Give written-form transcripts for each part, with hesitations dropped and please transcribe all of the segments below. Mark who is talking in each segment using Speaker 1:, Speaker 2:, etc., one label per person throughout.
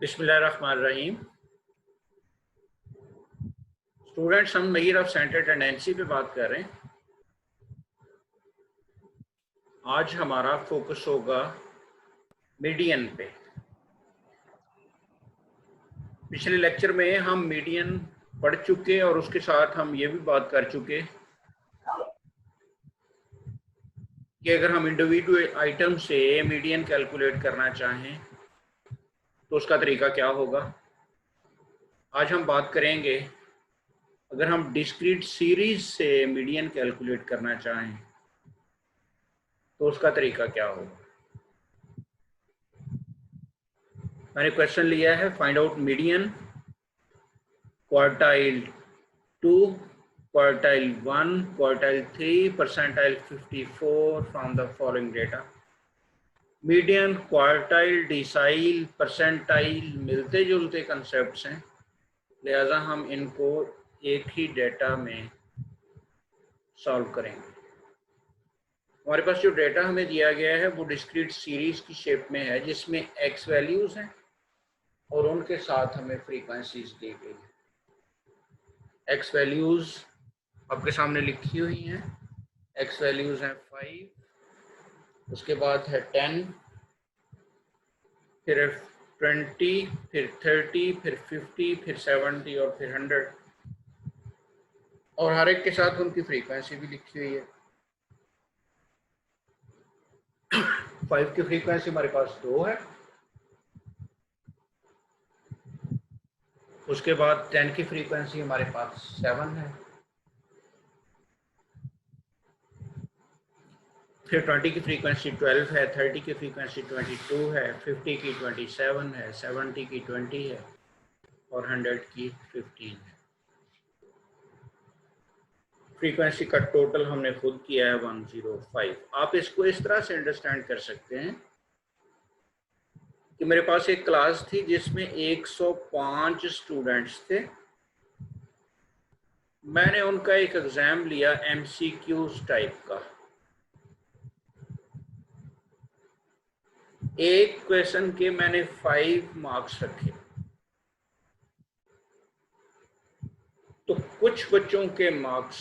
Speaker 1: बिस्मिल्लाहिर्रहमानिर्रहीम। स्टूडेंट्स, हम measure of centre tendency पे बात कर रहे हैं। आज हमारा फोकस होगा मीडियन पे। पिछले लेक्चर में हम मीडियन पढ़ चुके और उसके साथ हम ये भी बात कर चुके कि अगर हम इंडिविजुअल आइटम से मीडियन कैलकुलेट करना चाहें तो उसका तरीका क्या होगा। आज हम बात करेंगे अगर हम डिस्क्रीट सीरीज से मीडियन कैलकुलेट करना चाहें तो उसका तरीका क्या होगा। मैंने क्वेश्चन लिया है, find out median quartile 2, quartile 1, quartile 3, percentile 54 from the following data। Median, quartile, decile, percentile मिलते जुलते कंसेप्ट्स हैं, लिहाजा हम इनको एक ही डेटा में सॉल्व करेंगे। हमारे पास जो डेटा हमें दिया गया है वो डिस्क्रीट सीरीज की शेप में है, जिसमें एक्स वैल्यूज हैं और उनके साथ हमें फ्रीक्वेंसीज दी गई है। एक्स वैल्यूज आपके सामने लिखी हुई हैं। एक्स वैल्यूज हैं 5, उसके बाद है 10, फिर 20, फिर 30, फिर 50, फिर 70 और फिर 100, और हर एक के साथ उनकी फ्रीक्वेंसी भी लिखी हुई है। 5 की फ्रीक्वेंसी हमारे पास 2 है, उसके बाद 10 की फ्रीक्वेंसी हमारे पास 7 है, फिर 20 की फ्रीक्वेंसी 12 है, 30 की फ्रीक्वेंसी 22 है, 50 की 27 है, 70 की 20 है और 100 की 15 है। फ्रीक्वेंसी का टोटल हमने खुद किया है 105। आप इसको इस तरह से अंडरस्टैंड कर सकते हैं कि मेरे पास एक क्लास थी जिसमें 105 स्टूडेंट्स थे। मैंने उनका एक एग्जाम लिया MCQs टाइप का। एक क्वेश्चन के मैंने 5 मार्क्स रखे, तो कुछ बच्चों के मार्क्स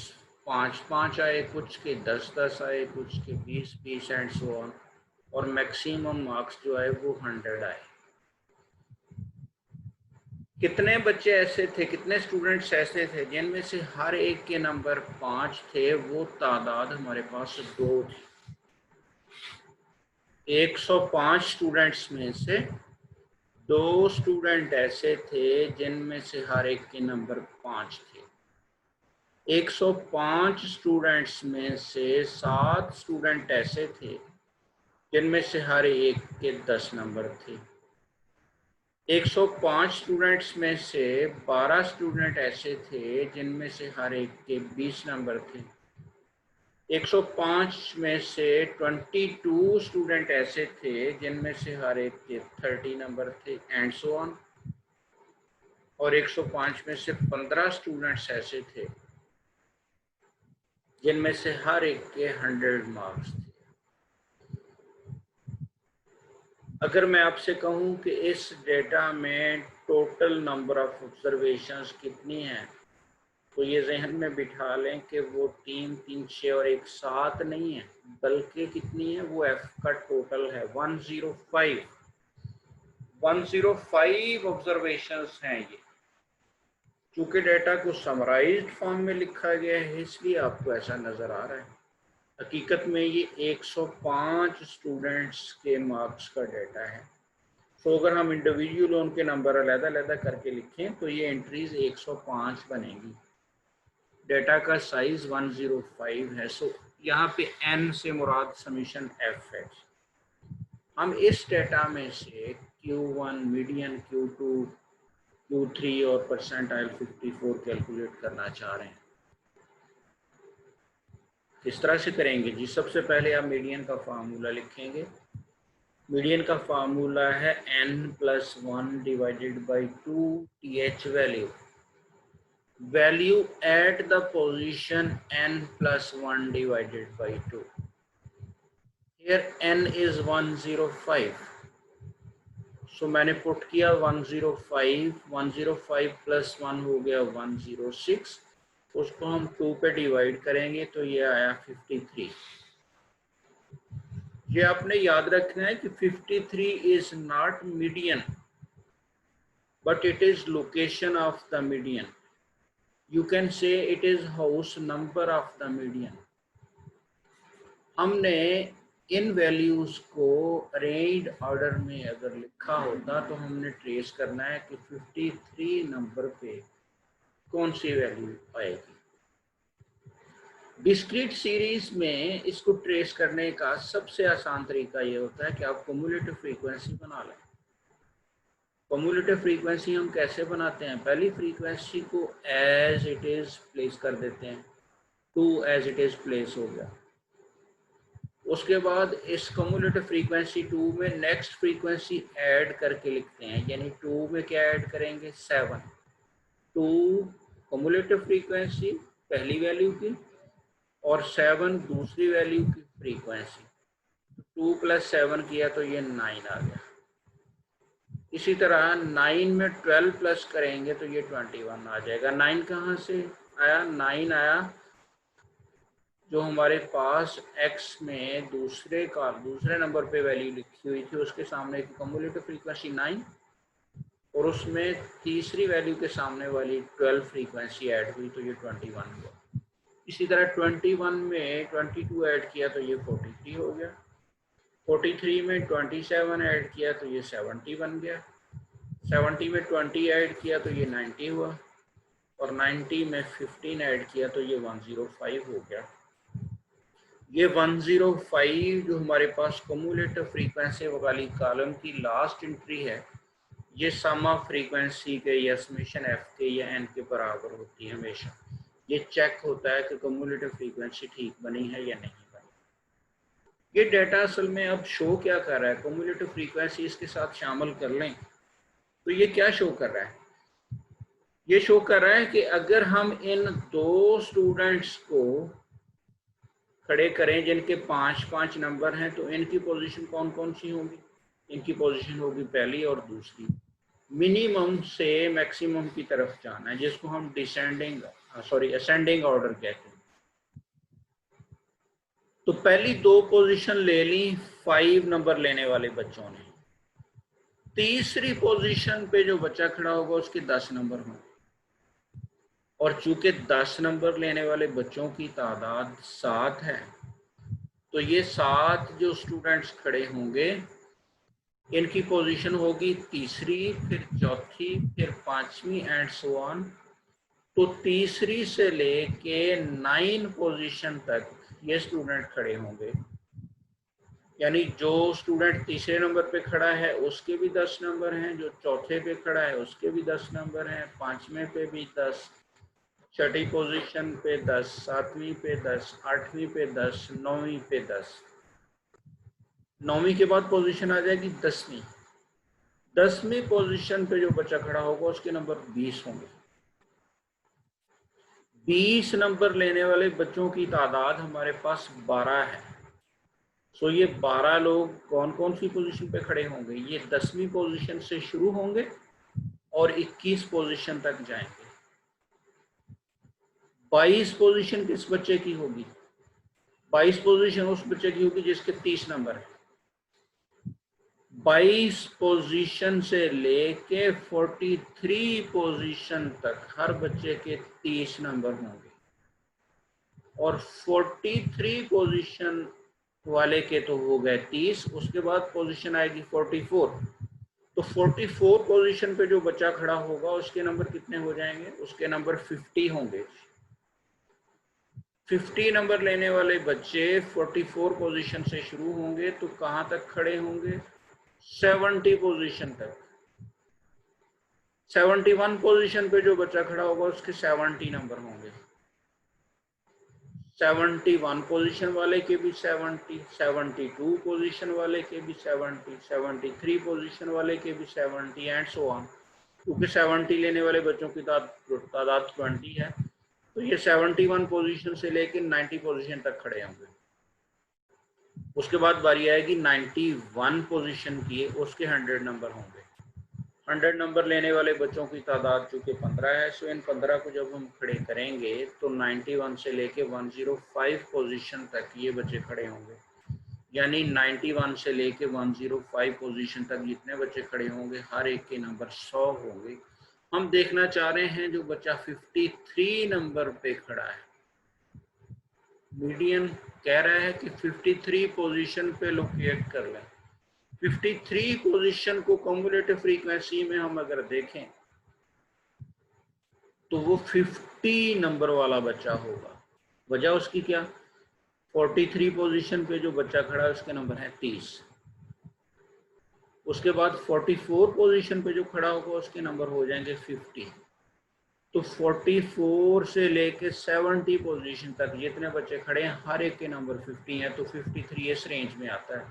Speaker 1: 5-5 आए, कुछ के 10-10 आए, कुछ के 20-20 एंड सो ऑन, और मैक्सिमम मार्क्स जो आए वो 100 आए। कितने बच्चे ऐसे थे, कितने स्टूडेंट्स ऐसे थे जिनमें से हर एक के नंबर 5 थे? वो तादाद हमारे पास 2 थी। 105 स्टूडेंट्स में से 2 स्टूडेंट ऐसे थे जिनमें से हर एक के नंबर 5 थे। 105 स्टूडेंट्स में से 7 स्टूडेंट ऐसे थे जिनमें से हर एक के 10 नंबर थे। 105 स्टूडेंट्स में से 12 स्टूडेंट ऐसे थे जिनमें से हर एक के 20 नंबर थे। 105 में से 22 स्टूडेंट ऐसे थे जिनमें से हर एक के 30 नंबर थे एंड सो ऑन, और 105 में से 15 स्टूडेंट्स ऐसे थे जिनमें से हर एक के 100 मार्क्स थे। अगर मैं आपसे कहूं कि इस डेटा में टोटल नंबर ऑफ ऑब्जर्वेशंस कितनी हैं, तो ये जहन में बिठा लें कि वो 3, 3, 6 और 1 7 नहीं है, बल्कि कितनी है, वो F का टोटल है 105। 105 ऑब्जर्वेशंस हैं ये। चूंकि डेटा को समराइज्ड फॉर्म में लिखा गया है इसलिए आपको ऐसा नजर आ रहा है। हकीकत में ये 105 स्टूडेंट्स के मार्क्स का डेटा है। तो अगर हम इंडिविजुअल उनके नंबर अलग-अलग करके लिखें तो ये एंट्रीज 105 बनेगी। डेटा का साइज 105 है। सो यहाँ पे n से मुराद समीशन f है। हम इस डेटा में से Q1, मीडियन, Q2, Q3 और परसेंटाइल 54 कैलकुलेट करना चाह रहे हैं। किस तरह से करेंगे जी? सबसे पहले आप मीडियन का फार्मूला लिखेंगे। मीडियन का फार्मूला है n+1 divided by 2 th value at the position n+1 divided by 2. Here n is 105. सो मैंने पुट किया 105, 105 प्लस 1 हो गया 106, उसको हम 2 पे डिवाइड करेंगे तो ये आया 53। ये आपने याद रखना है कि 53 is not median but it is location of the median. You can say it is house number of the median. हमने इन वैल्यूज को अरेंज्ड ऑर्डर में अगर लिखा होता तो हमने ट्रेस करना है कि 53 नंबर पे कौन सी वैल्यू आएगी। डिस्क्रीट सीरीज में इसको ट्रेस करने का सबसे आसान तरीका ये होता है कि आप क्युमुलेटिव फ्रीक्वेंसी बना लें। क्युमुलेटिव फ्रीक्वेंसी हम कैसे बनाते हैं? पहली फ्रीक्वेंसी को एज इट इज प्लेस कर देते हैं, 2 एज इट इज प्लेस हो गया। उसके बाद इस क्युमुलेटिव फ्रीक्वेंसी 2 में नेक्स्ट फ्रीक्वेंसी ऐड करके लिखते हैं, यानी 2 में क्या ऐड करेंगे? 7। 2 क्युमुलेटिव फ्रीक्वेंसी पहली वैल्यू की और 7 दूसरी वैल्यू की फ्रीक्वेंसी। 2 + 7 किया तो ये 9 आ गया। इसी तरह 9 में 12 प्लस करेंगे तो ये 21 आ जाएगा। 9 कहाँ से आया? 9 आया जो हमारे पास x में दूसरे नंबर पे वैल्यू लिखी हुई थी, उसके सामने की क्युमुलेटिव फ्रीक्वेंसी 9 और उसमें तीसरी वैल्यू के सामने वाली 12 फ्रीक्वेंसी ऐड हुई तो ये 21 हुआ। इसी तरह 21 में 22 ऐड किया तो ये 43 हो गया। 43 में 27 ऐड किया तो ये 70 बन गया। 70 में 20 ऐड किया तो ये 90 हुआ और 90 में 15 ऐड किया तो ये 105 हो गया। ये 105 जो हमारे पास क्युमुलेटिव फ्रीक्वेंसी वाली कॉलम की लास्ट एंट्री है, ये सम ऑफ फ्रीक्वेंसी के या समेशन एफ के या एन के बराबर होती है हमेशा। ये चेक होता है कि क्युमुलेटिव फ्रीक्वेंसी ठीक बनी है या नहीं बनी। ये डेटा असल में अब शो क्या कर रहा है? क्युमुलेटिव फ्रीक्वेंसी इसके साथ शामिल कर लें तो ये क्या शो कर रहा है? ये शो कर रहा है कि अगर हम इन 2 स्टूडेंट्स को खड़े करें जिनके 5-5 नंबर हैं तो इनकी पोजीशन कौन कौन सी होगी? इनकी पोजीशन होगी पहली और दूसरी। मिनिमम से मैक्सिमम की तरफ जाना है, जिसको हम असेंडिंग ऑर्डर कहते हैं। तो पहली 2 पोजीशन ले ली 5 नंबर लेने वाले बच्चों ने। तीसरी पोजीशन पे जो बच्चा खड़ा होगा उसके 10 नंबर होंगे और चूंकि 10 नंबर लेने वाले बच्चों की तादाद 7 है तो ये 7 जो स्टूडेंट्स खड़े होंगे इनकी पोजीशन होगी तीसरी, फिर चौथी, फिर 5वीं एंड सो ऑन। तो तीसरी से लेके 9 पोजीशन तक ये स्टूडेंट खड़े होंगे, यानी जो स्टूडेंट तीसरे नंबर पे खड़ा है उसके भी 10 नंबर हैं, जो चौथे पे खड़ा है उसके भी 10 नंबर हैं, 5वें पे भी 10, छठी पोजीशन पे 10, 7वीं पे 10, 8वीं पे 10, 9वीं पे 10। 9वीं के बाद पोजीशन आ जाएगी 10वीं। 10वीं पोजीशन पे जो बच्चा खड़ा होगा उसके नंबर 20 होंगे। 20 नंबर लेने वाले बच्चों की तादाद हमारे पास 12 है। सो ये 12 लोग कौन कौन सी पोजीशन पे खड़े होंगे? ये 10वीं पोजीशन से शुरू होंगे और 21 पोजीशन तक जाएंगे। 22 पोजीशन किस बच्चे की होगी? 22 पोजीशन उस बच्चे की होगी जिसके 30 नंबर है। 22 पोजीशन से लेके 43 पोजीशन तक हर बच्चे के 30 नंबर होंगे और 43 पोजीशन वाले के तो हो गए 30। उसके बाद पोजीशन आएगी 44। तो 44 पोजीशन पे जो बच्चा खड़ा होगा उसके नंबर कितने हो जाएंगे? उसके नंबर 50 होंगे। 50 नंबर लेने वाले बच्चे 44 पोजीशन से शुरू होंगे तो कहां तक खड़े होंगे? 70 पोजीशन तक। 71 पोजीशन पे जो बच्चा खड़ा होगा उसके 70 नंबर होंगे। 71 पोजीशन वाले के भी 70, 72 पोजीशन वाले के भी 70, 73 पोजीशन वाले के भी 70 एंड सो ऑन। क्योंकि 70 लेने वाले बच्चों की तादाद 20 है तो ये 71 पोजीशन से लेकर 90 पोजीशन तक खड़े होंगे। उसके बाद बारी आएगी 91 पोजीशन की, उसके 100 नंबर होंगे। 100 नंबर लेने वाले बच्चों की तादाद चूँकि 15 है, सो इन 15 को जब हम खड़े करेंगे तो 91 से लेके 105 पोजीशन तक ये बच्चे खड़े होंगे। यानी 91 से लेके 105 पोजीशन तक जितने बच्चे खड़े होंगे हर एक के नंबर 100 होंगे। हम देखना चाह रहे हैं जो बच्चा 53 नंबर पे खड़ा है, मीडियन कह रहा है कि 53 पोजीशन पे लोकेट कर लें। 53 पोजीशन को कम्युलेटिव फ्रीक्वेंसी में हम अगर देखें तो वो 50 नंबर वाला बच्चा होगा। वजह उसकी क्या? 43 पोजीशन पे जो बच्चा खड़ा है उसके नंबर है 30। उसके बाद 44 पोजीशन पे जो खड़ा होगा उसके नंबर हो जाएंगे 50। तो 44 से लेके 70 पोजीशन तक जितने बच्चे खड़े हैं हर एक के नंबर 50 है, तो 53 इस रेंज में आता है।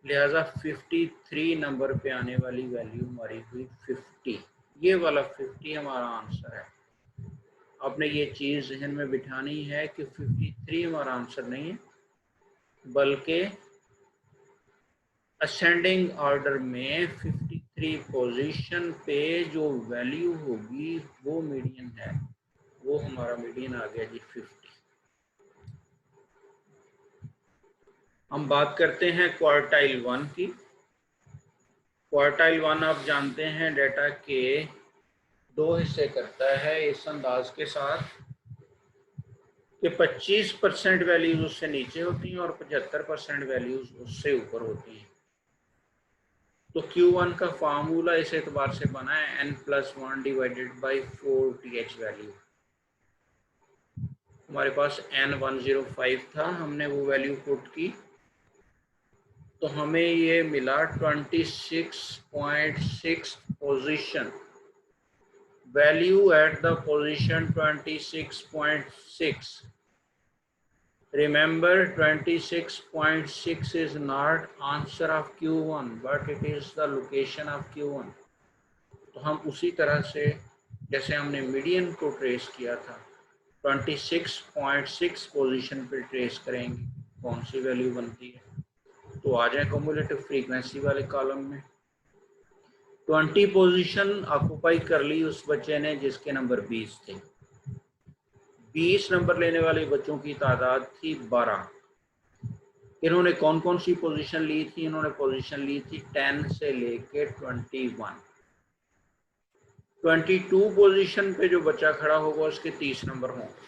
Speaker 1: लिहाजा 53 नंबर पे आने वाली वैल्यू हमारी हुई 50। ये वाला 50 हमारा आंसर है। आपने ये चीज़ जहन में बिठानी है कि 53 हमारा आंसर नहीं है, बल्कि असेंडिंग ऑर्डर में 53 पोजीशन पे जो वैल्यू होगी वो मीडियन है, वो हमारा मीडियन आ गया जी 50। हम बात करते हैं क्वार्टाइल 1 की। क्वार्टाइल 1 आप जानते हैं डेटा के 2 हिस्से करता है इस अंदाज के साथ कि 25% वैल्यूज उससे नीचे होती हैं और 75% वैल्यूज उससे ऊपर होती हैं। तो Q1 का फार्मूला इस एतबार से बना है n+1 divided by 4th value. हमारे पास n105 था, हमने वो वैल्यू पुट की तो हमें ये मिला 26.6 position. Value at the position 26.6। Remember 26.6 is not answer of Q1 but it is the location of Q1। तो हम उसी तरह से जैसे हमने मीडियन को ट्रेस किया था 26.6 पोजीशन पे ट्रेस करेंगे कौन सी वैल्यू बनती है। तो आ जाए कम्युलेटिव फ्रीक्वेंसी वाले कॉलम में। 20 पोजीशन ऑक्युपाई कर ली उस बच्चे ने जिसके नंबर 20 थे। 20 नंबर लेने वाले बच्चों की तादाद थी 12। इन्होंने कौन कौन सी पोजीशन ली थी? इन्होंने पोजीशन ली थी 10 से लेके 21। 22 पोजीशन पे जो बच्चा खड़ा होगा उसके 30 नंबर होंगे।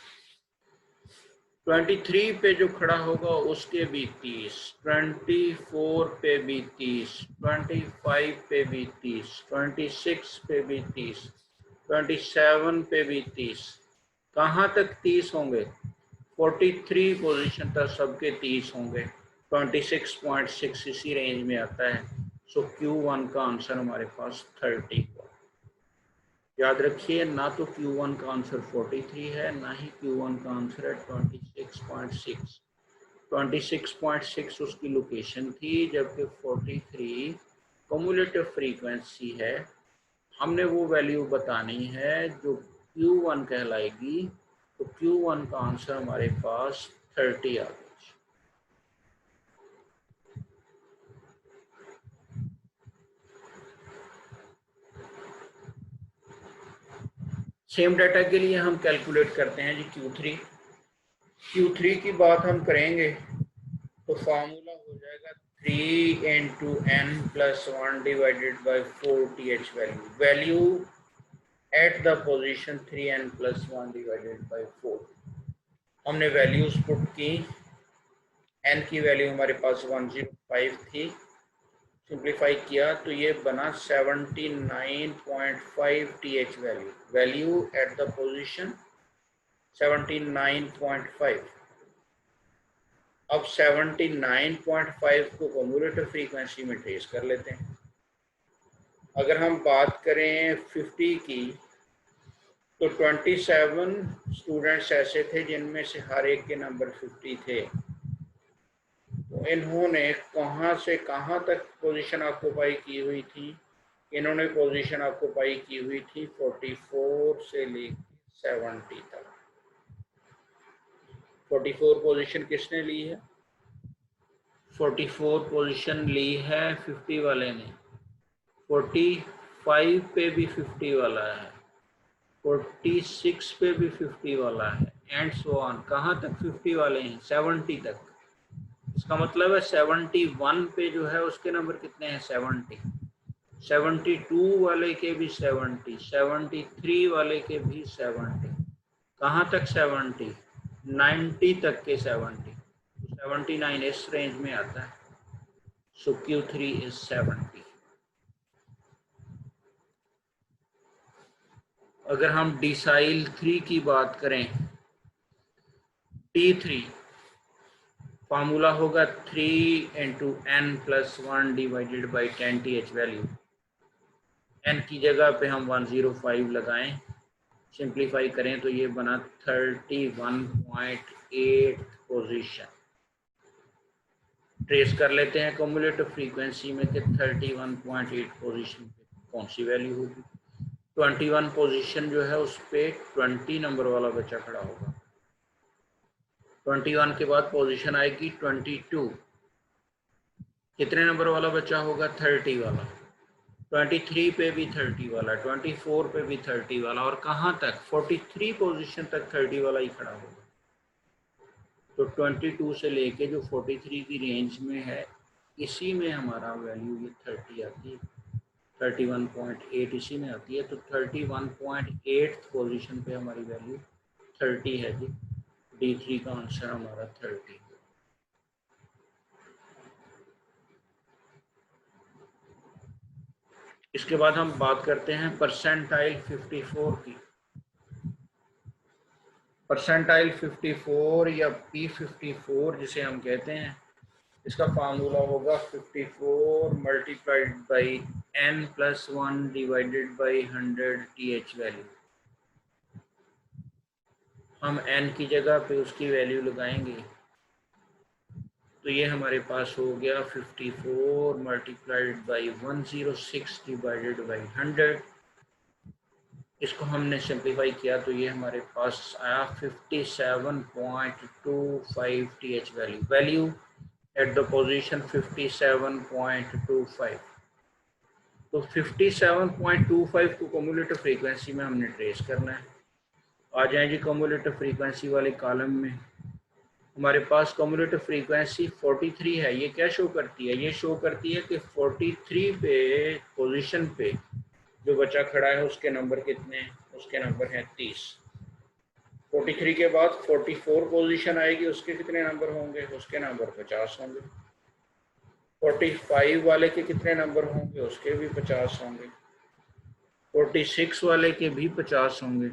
Speaker 1: 23 पे जो खड़ा होगा उसके भी 30, 24 पे भी 30, 25 पे भी 30, 26 पे भी 30, 27 पे भी 30। कहाँ तक 30 होंगे? 43 पोजीशन तक सबके 30 होंगे। 26.6 इसी रेंज में आता है। सो Q1 का आंसर हमारे पास 30 हुआ। याद रखिए ना तो Q1 का आंसर 43 है ना ही Q1 का आंसर है 26.6। 26.6 उसकी लोकेशन थी जबकि 43 कम्युलेटिव फ्रीक्वेंसी है। हमने वो वैल्यू बतानी है जो Q1 कहलाएगी। तो Q1 का आंसर हमारे पास 30 आ गया। सेम डाटा के लिए हम कैलकुलेट करते हैं जी Q3 की बात हम करेंगे तो फार्मूला हो जाएगा 3 into n+1 divided by 4th value at the position 3n+1 divided by 4। हमने वैल्यूज पुट की। n की वैल्यू हमारे पास 105 थी, सिंप्लीफाई किया तो ये बना 79.5 th value at the position 79.5। अब 79.5 को कम्युलेटिव फ्रीक्वेंसी में ट्रेस कर लेते हैं। अगर हम बात करें 50 की तो 27 स्टूडेंट्स ऐसे थे जिनमें से हर एक के नंबर 50 थे। तो इन्होंने कहाँ से कहाँ तक पोजीशन ऑक्युपाई की हुई थी? इन्होंने पोजीशन ऑक्युपाई की हुई थी 44 से लेकर 70 तक। 44 पोजीशन किसने ली है? 44 पोजीशन ली है 50 वाले ने। 44 45 पे भी 50 वाला है, 46 पे भी 50 वाला है, एंड सो ऑन। कहाँ तक 50 वाले हैं? 70 तक। इसका मतलब है 71 पे जो है उसके नंबर कितने हैं? 70। 72 वाले के भी 70, 73 वाले के भी 70। कहाँ तक 70? 90 तक के 70। 79 इस रेंज में आता है। सो Q3 इज 70। अगर हम डिसाइल 3 की बात करें, T3 फार्मूला होगा 3 into n plus 1 divided by 10th value. n की जगह पे हम 105 लगाएं, सिंप्लीफाई करें तो ये बना 31.8 पोजीशन। ट्रेस कर लेते हैं कम्युलेटिव फ्रीक्वेंसी में कि 31.8 पोजीशन पे कौन सी वैल्यू होगी। 21 पोजीशन जो है उस पे 20 नंबर वाला बच्चा खड़ा होगा। 21 के बाद पोजीशन आएगी 22, कितने नंबर वाला बच्चा होगा? 30 वाला। 23 पे भी 30 वाला, 24 पे भी 30 वाला, और कहाँ तक? 43 पोजीशन तक 30 वाला ही खड़ा होगा। तो 22 से लेके जो 43 की रेंज में है, इसी में हमारा वैल्यू ये 30 आती है, 31.8 इसी में आती है। तो 31.8 पोजीशन पे हमारी वैल्यू 30 है जी। D3 का आंसर हमारा 30। इसके बाद हम बात करते हैं परसेंटाइल 54 की। परसेंटाइल 54 या P54 जिसे हम कहते हैं, इसका फार्मूला होगा 54 multiplied by n plus 1 divided by 100 TH value. हम n की जगह पे उसकी वैल्यू लगाएंगे तो ये हमारे पास हो गया 54 मल्टीप्लाइड बाई 106 डिवाइडेड बाई 100। इसको हमने सिंप्लीफाई किया तो ये हमारे पास आया 57.25 TH value at the position 57.25। तो 57.25 को कम्युलेटिव फ्रीक्वेंसी में हमने ट्रेस करना है। आ जाए जी कम्युलेटिव फ्रीक्वेंसी वाले कॉलम में। हमारे पास कम्युलेटिव फ्रीक्वेंसी 43 है। ये क्या शो करती है? ये शो करती है कि 43 पे पोजीशन पे जो बच्चा खड़ा है उसके नंबर कितने हैं? उसके नंबर हैं 30। 43 के बाद 44 पोजीशन आएगी, उसके कितने नंबर होंगे? उसके नंबर 50 होंगे। 45 वाले के कितने नंबर होंगे? उसके भी 50 होंगे। 46 वाले के भी 50 होंगे।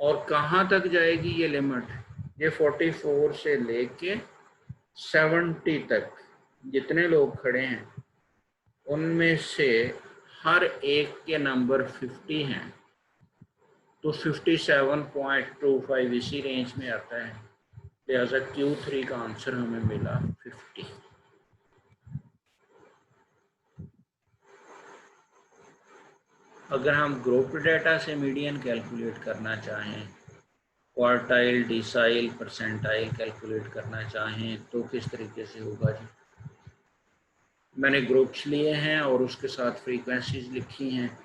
Speaker 1: और कहाँ तक जाएगी ये लिमिट? ये 44 से लेके 70 तक जितने लोग खड़े हैं उनमें से हर एक के नंबर 50 हैं, तो 57.25 इसी रेंज में आता है। लिहाजा Q3 का आंसर हमें मिला 50। अगर हम ग्रुप डेटा से मीडियन कैलकुलेट करना चाहें, क्वार्टाइल, डिसाइल, परसेंटाइल कैलकुलेट करना चाहें तो किस तरीके से होगा जी? मैंने ग्रुप्स लिए हैं और उसके साथ फ्रीक्वेंसीज लिखी हैं।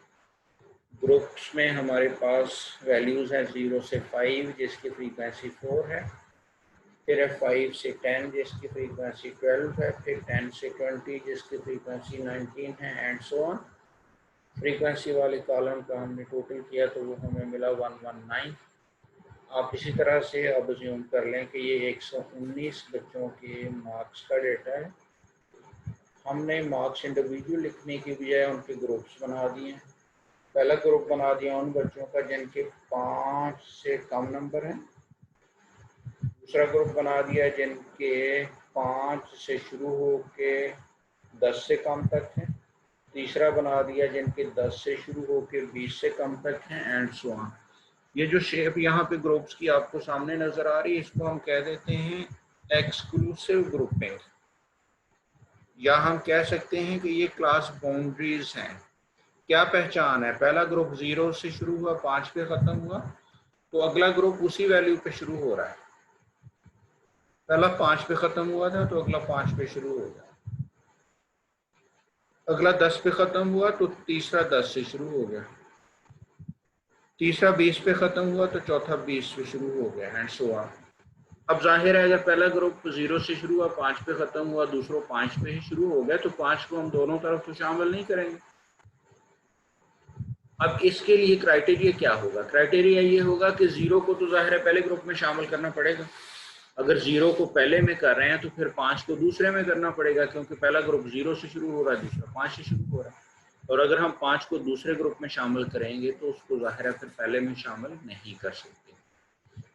Speaker 1: ग्रुप्स में हमारे पास वैल्यूज़ हैं 0 से 5 जिसकी फ्रीक्वेंसी 4 है, फिर है 5 से 10 जिसकी फ्रीक्वेंसी 12 है, फिर 10 से 20 जिसकी फ्रीक्वेंसी 19 है, एंड सो ऑन। फ्रीक्वेंसी वाले कॉलम का हमने टोटल किया तो वो हमें मिला 119। आप इसी तरह से अब अज्यूम कर लें कि ये 119 बच्चों के मार्क्स का डेटा है। हमने मार्क्स इंडिविजुअल लिखने की बजाय उनके ग्रुप्स बना दिए हैं। पहला ग्रुप बना दिया उन बच्चों का जिनके 5 से कम नंबर हैं। दूसरा ग्रुप बना दिया जिनके 5 से शुरू हो के 10 से कम तक हैं। तीसरा बना दिया जिनके 10 से शुरू हो के 20 से कम तक हैं, एंड सो ऑन। ये जो शेप यहाँ पे ग्रुप्स की आपको सामने नजर आ रही है, इसको हम कह देते हैं एक्सक्लूसिव ग्रुपिंग, या हम कह सकते हैं कि ये क्लास बाउंड्रीज हैं। क्या पहचान है? पहला ग्रुप 0 से शुरू हुआ, 5 पे खत्म हुआ, तो अगला ग्रुप उसी वैल्यू पे शुरू हो रहा है। पहला 5 पे खत्म हुआ था तो अगला 5 पे शुरू हो गया। अगला 10 पे खत्म हुआ तो तीसरा 10 से शुरू हो गया, तीसरा 20 पे खत्म हुआ तो चौथा 20 से शुरू हो गया, एंड सो ऑन। अब जाहिर है अगर पहला ग्रुप 0 से शुरू हुआ, 5 पे खत्म हुआ, दूसरा 5 पे ही शुरू हो गया, तो 5 को हम दोनों तरफ तो शामिल नहीं करेंगे। अब इसके लिए क्राइटेरिया क्या होगा? क्राइटेरिया ये होगा कि 0 को तो जाहिर है पहले ग्रुप में शामिल करना पड़ेगा। अगर 0 को पहले में कर रहे हैं तो फिर 5 को दूसरे में करना पड़ेगा, क्योंकि पहला ग्रुप 0 से शुरू हो रहा है, दूसरा 5 से शुरू हो रहा है। और अगर हम 5 को दूसरे ग्रुप में शामिल करेंगे तो उसको जाहिर है फिर पहले में शामिल नहीं कर सकते।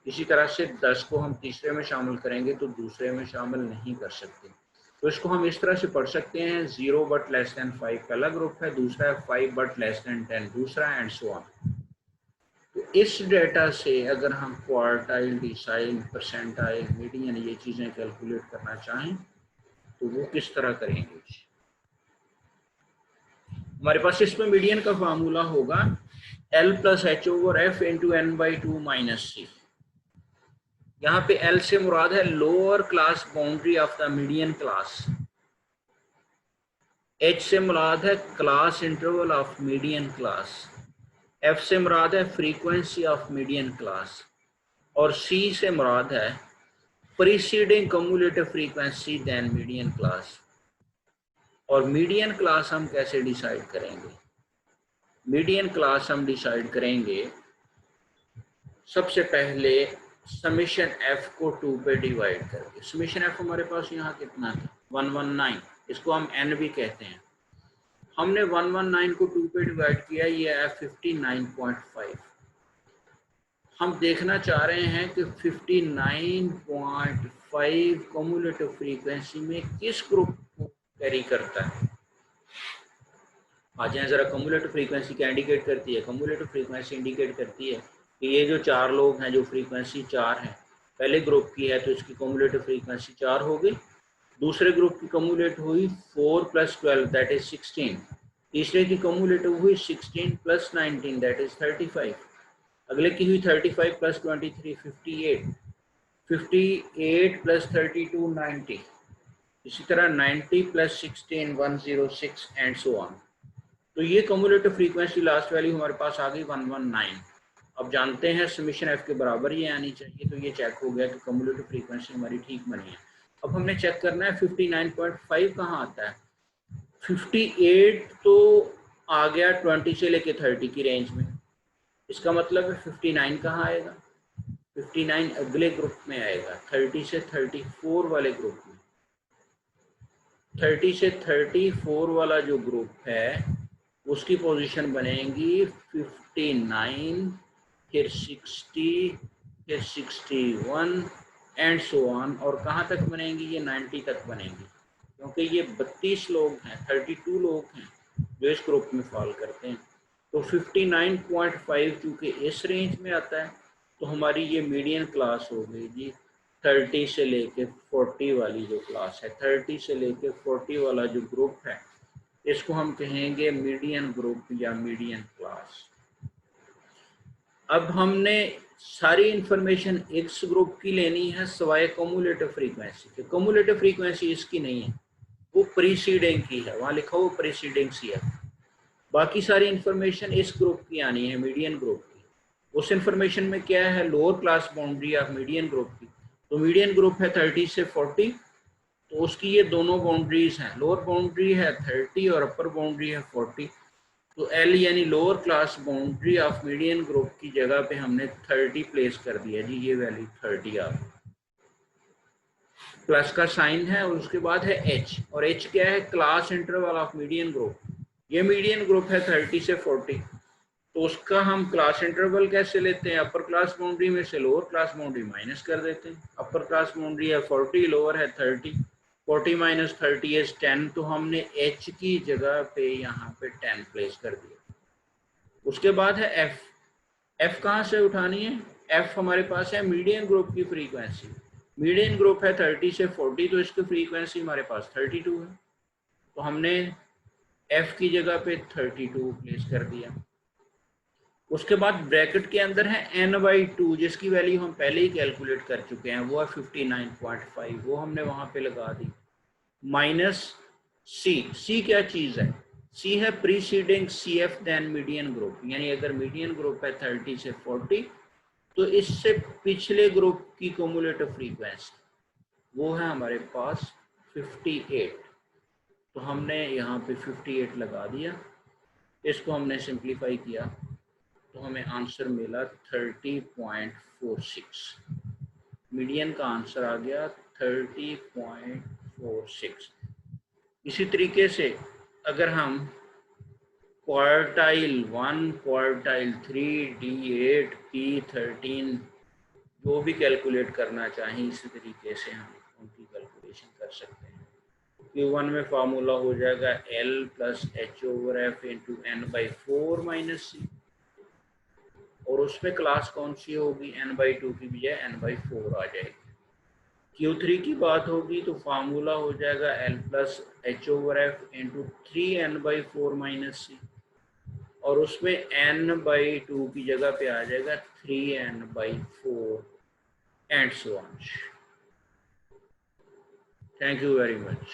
Speaker 1: इसी तरह से 10 को हम तीसरे में शामिल करेंगे तो दूसरे में शामिल नहीं कर सकते। तो इसको हम इस तरह से पढ़ सकते हैं, 0 बट लेस देन 5 पहला ग्रुप है, दूसरा है 5 बट लेस देन 10 दूसरा, एंड सो ऑन। तो इस डेटा से अगर हम क्वार्टाइल, डिसाइल, परसेंटाइल, मीडियन ये चीज़ें कैलकुलेट करना चाहें तो वो किस तरह करेंगे? हमारे पास इसमें मीडियन का फार्मूला होगा L plus h over f into n by two minus c. यहाँ पे L से मुराद है lower class boundary of the median class, H से मुराद है class interval of median class, F से मुराद है फ्रीक्वेंसी ऑफ मीडियन क्लास, और C से मुराद है preceding cumulative frequency then median class. और मीडियन क्लास हम कैसे डिसाइड करेंगे? मीडियन क्लास हम डिसाइड करेंगे सबसे पहले समेशन f को 2 पे डिवाइड करके। समेशन f हमारे पास यहाँ कितना था? 119, इसको हम n भी कहते हैं। हमने 119 को 2 पे डिवाइड किया, ये है 59.5। हम देखना चाह रहे हैं कि 59.5 कम्युलेटिव फ्रीक्वेंसी में किस ग्रुप को कैरी करता है। आ जाए जरा, कम्युलेटिव फ्रीक्वेंसी क्या इंडिकेट करती है? कम्युलेटिव फ्रीक्वेंसी इंडिकेट करती है कि ये जो 4 लोग हैं, जो फ्रीक्वेंसी 4 है, पहले ग्रुप की है तो इसकी कम्युलेटिव फ्रीक्वेंसी 4 हो गई, दूसरे ग्रुप की कम्युलेट हुई 4 प्लस 12 दैट इज 16, तीसरे की कम्युलेटिव हुई 16 प्लस 19 दैट इज 35, अगले की हुई 35 प्लस 23 58, 58 प्लस 32 90, इसी तरह 90 प्लस 16 106 एंड सो ऑन। तो ये कम्युलेटिव फ्रीक्वेंसी लास्ट वैल्यू हमारे पास आ गई 119। अब जानते हैं समीशन एफ के बराबर ही आनी चाहिए, तो ये चेक हो गया कि कम्युलेटिव फ्रीक्वेंसी हमारी ठीक बनी है। अब हमने चेक करना है 59.5 कहाँ आता है। 58 तो आ गया 20 से लेके 30 की रेंज में, इसका मतलब है 59 कहाँ आएगा? 59 अगले ग्रुप में आएगा, 30 से 34 वाले ग्रुप में। 30 से 34 वाला जो ग्रुप है उसकी पोजीशन बनेगी 59, फिर 60, फिर 61 एंड सो ऑन। और कहाँ तक बनेंगी? ये 90 तक बनेंगी, क्योंकि ये 32 लोग हैं, 32 लोग हैं जो इस ग्रुप में फॉल करते हैं। तो 59.5 चूँकि इस रेंज में आता है तो हमारी ये मीडियन क्लास हो गई जी 30 से लेके 40 वाली जो क्लास है, 30 से लेके 40 वाला जो ग्रुप है इसको हम कहेंगे मीडियन ग्रुप या मीडियन क्लास। अब हमने सारी इंफॉर्मेशन इस ग्रुप की लेनी है सवाए कम्युलेटिव फ्रीक्वेंसी के। कम्युलेटिव फ्रीक्वेंसी इसकी नहीं है, वो प्रीसीडिंग की है, वहाँ लिखा हो प्रीसीडिंग सी है। बाकी सारी इंफॉर्मेशन इस ग्रुप की आनी है, मीडियन ग्रुप की। उस इंफॉर्मेशन में क्या है? Lower class boundary of median group की। तो मीडियन ग्रुप है 30 से 40, तो उसकी ये दोनों बाउंड्रीज हैं, लोअर बाउंड्री है 30 और अपर बाउंड्री है 40। तो L यानी lower class boundary of median group की जगह पे हमने 30 प्लेस कर दिया जी, ये वैल्यू 30 आ गई। प्लस का साइन है और उसके बाद है H, और H क्या है? Class interval of median group. ये मीडियन ग्रुप है 30 से 40, तो उसका हम क्लास इंटरवल कैसे लेते हैं? अपर क्लास बाउंड्री में से लोअर क्लास बाउंड्री माइनस कर देते हैं। अपर क्लास बाउंड्री है 40, लोअर है 30, 40 माइनस 30 इज 10, तो हमने H की जगह पे यहाँ पे 10 प्लेस कर दिया। उसके बाद है F। F कहाँ से उठानी है? F हमारे पास है मीडियन ग्रुप की फ्रीक्वेंसी। मीडियन ग्रुप है 30 से 40, तो इसकी फ्रीक्वेंसी हमारे पास 32 है, तो हमने F की जगह पे 32 प्लेस कर दिया। उसके बाद ब्रैकेट के अंदर है n/2, जिसकी वैल्यू हम पहले ही कैलकुलेट कर चुके हैं, वो है 59.5, वो हमने वहाँ पे लगा दी, माइनस सी क्या चीज है? सी है preceding c f then median group, यानी अगर मीडियन ग्रुप है 30 से 40 तो इससे पिछले ग्रुप की क्यूमुलेटिव फ्रीक्वेंसी वो है हमारे पास 58। तो हमने यहाँ पे 58 लगा दिया, इसको हमने सिंप्लीफाई किया तो हमें आंसर मिला 30.46। मीडियन का आंसर आ गया 30.46। इसी तरीके से अगर हम क्वार्टाइल 1, क्वार्टाइल 3, D8, P13 जो भी कैलकुलेट करना चाहें इसी तरीके से हम उनकी कैलकुलेशन कर सकते हैं। Q1 में फार्मूला हो जाएगा L plus H/F into N/4 minus C, और उसमें क्लास कौन सी होगी? N/2 की बजाय N/4 आ जाएगी। Q3 की बात होगी तो फार्मूला हो जाएगा L plus H/F into 3N/4 minus C, और उसमें N/2 की जगह पे आ जाएगा 3N/4 and so on. Thank you very much.